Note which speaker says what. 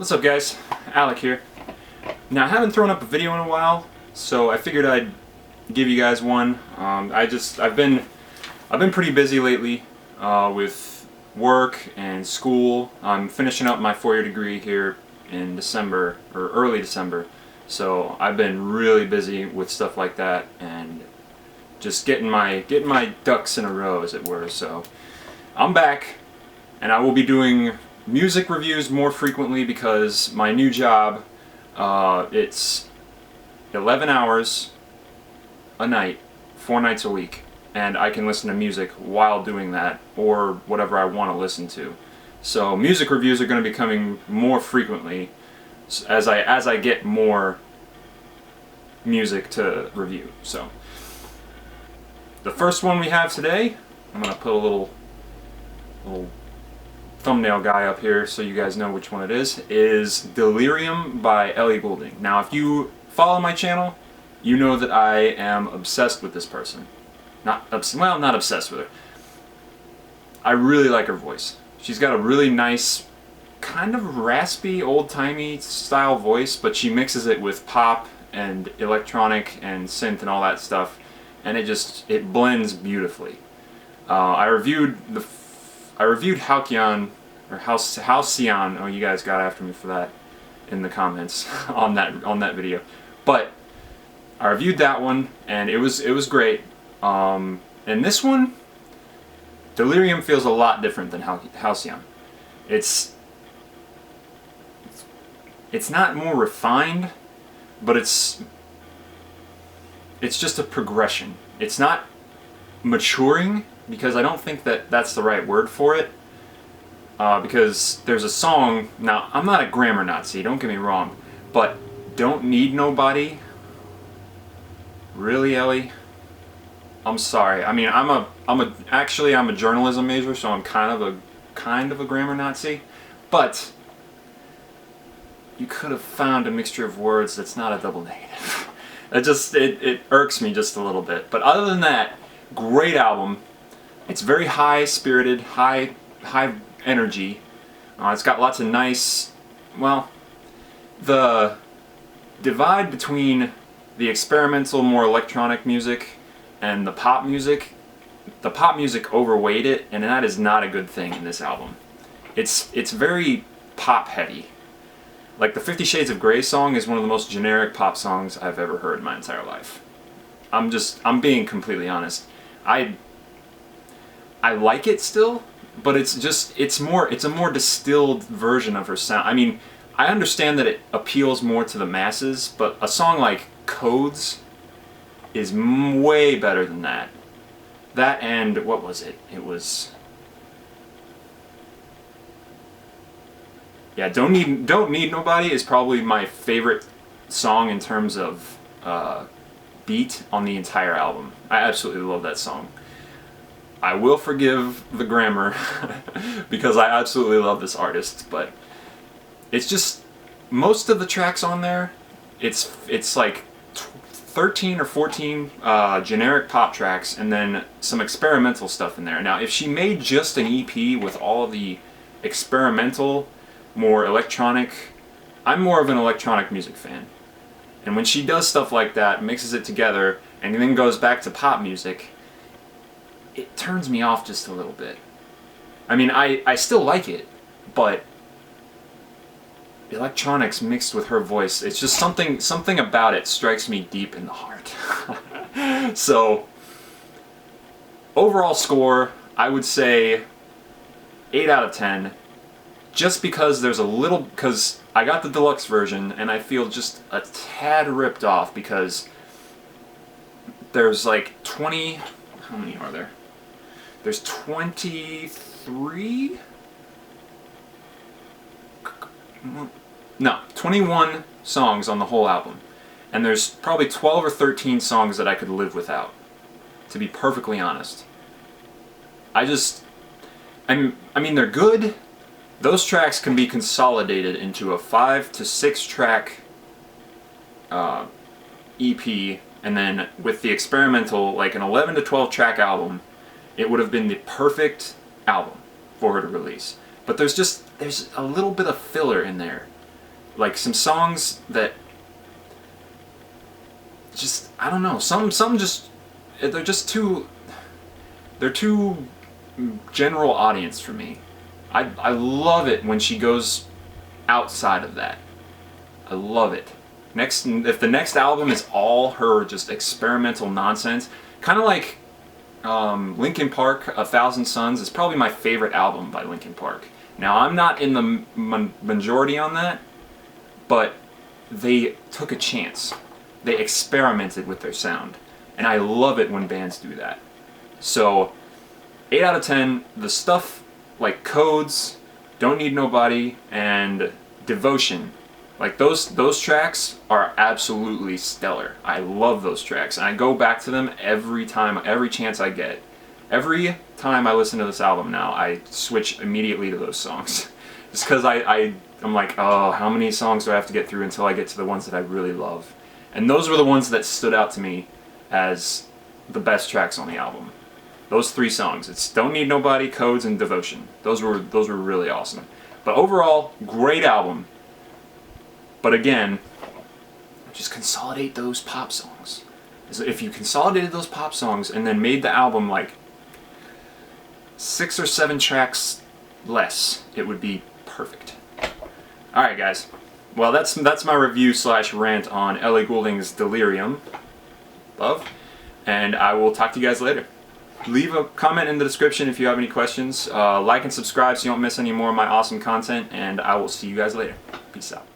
Speaker 1: What's up, guys? Alec here. Now, I haven't thrown up a video in a while, so I figured I'd give you guys one. I've been pretty busy lately with work and school. I'm finishing up my 4-year degree here in December, or early December, so I've been really busy with stuff like that and just getting my ducks in a row, as it were. So I'm back, and I will be doing music reviews more frequently because my new job, it's 11 hours a night, 4 nights a week, and I can listen to music while doing that, or whatever I want to listen to. So music reviews are going to be coming more frequently as I get more music to review. So the first one we have today, I'm going to put a little thumbnail guy up here so you guys know which one it is Delirium by Ellie Goulding. Now, if you follow my channel, you know that I am obsessed with this person. Not obsessed with her. I really like her voice. She's got a really nice, kind of raspy, old-timey style voice, but she mixes it with pop and electronic and synth and all that stuff, and it blends beautifully. I reviewed Halcyon, or Halcyon. Oh, you guys got after me for that in the comments on that video. But I reviewed that one, and it was great. And this one, Delirium, feels a lot different than Halcyon. It's not more refined, but it's just a progression. It's not maturing, because I don't think that that's the right word for it, because there's a song. Now, I'm not a grammar Nazi, don't get me wrong, but Don't Need Nobody, really, Ellie? I'm sorry. I mean, I'm a journalism major, so I'm kind of a grammar Nazi, but you could have found a mixture of words that's not a double negative. It irks me just a little bit. But other than that, great album. It's very high-spirited, high energy. It's got lots of nice, well, the divide between the experimental, more electronic music and the pop music overweighed it, and that is not a good thing in this album. It's very pop-heavy. Like, the 50 Shades of Grey song is one of the most generic pop songs I've ever heard in my entire life. I'm being completely honest. I like it still, but it's a more distilled version of her sound. I mean, I understand that it appeals more to the masses, but a song like Codes is way better than that. That, and what was it? It was, yeah, Don't Need Nobody is probably my favorite song in terms of beat on the entire album. I absolutely love that song. I will forgive the grammar because I absolutely love this artist, but it's just, most of the tracks on there, it's like 13 or 14 generic pop tracks, and then some experimental stuff in there. Now, if she made just an EP with all the experimental, more electronic, I'm more of an electronic music fan. And when she does stuff like that, mixes it together, and then goes back to pop music, it turns me off just a little bit. I mean, I still like it, but electronics mixed with her voice, it's just something about it strikes me deep in the heart. So, overall score, I would say 8 out of 10, just because because I got the deluxe version, and I feel just a tad ripped off, because there's like 20, how many are there? There's 23? No, 21 songs on the whole album. And there's probably 12 or 13 songs that I could live without, to be perfectly honest. I mean, they're good. Those tracks can be consolidated into a 5 to 6 track EP, and then with the experimental, like an 11 to 12 track album, it would have been the perfect album for her to release. But there's a little bit of filler in there Like some songs that just, I don't know, some just, they're just too, they're too general audience for me. I love it when she goes outside of that. I love it. If the next album is all her just experimental nonsense, kind of like Linkin Park, A Thousand Suns is probably my favorite album by Linkin Park. Now, I'm not in the majority on that, but they took a chance. They experimented with their sound, and I love it when bands do that. So, 8 out of 10, the stuff like Codes, Don't Need Nobody, and Devotion, like those tracks are absolutely stellar. I love those tracks, and I go back to them every time, every chance I get. Every time I listen to this album now, I switch immediately to those songs. Just because I'm like, oh, how many songs do I have to get through until I get to the ones that I really love? And those were the ones that stood out to me as the best tracks on the album. Those 3 songs. It's Don't Need Nobody, Codes, and Devotion. Those were really awesome. But overall, great album. But again, just consolidate those pop songs. If you consolidated those pop songs and then made the album like 6 or 7 tracks less, it would be perfect. Alright guys, well that's my review / rant on Ellie Goulding's Delirium. Love. And I will talk to you guys later. Leave a comment in the description if you have any questions. Like and subscribe so you don't miss any more of my awesome content, and I will see you guys later. Peace out.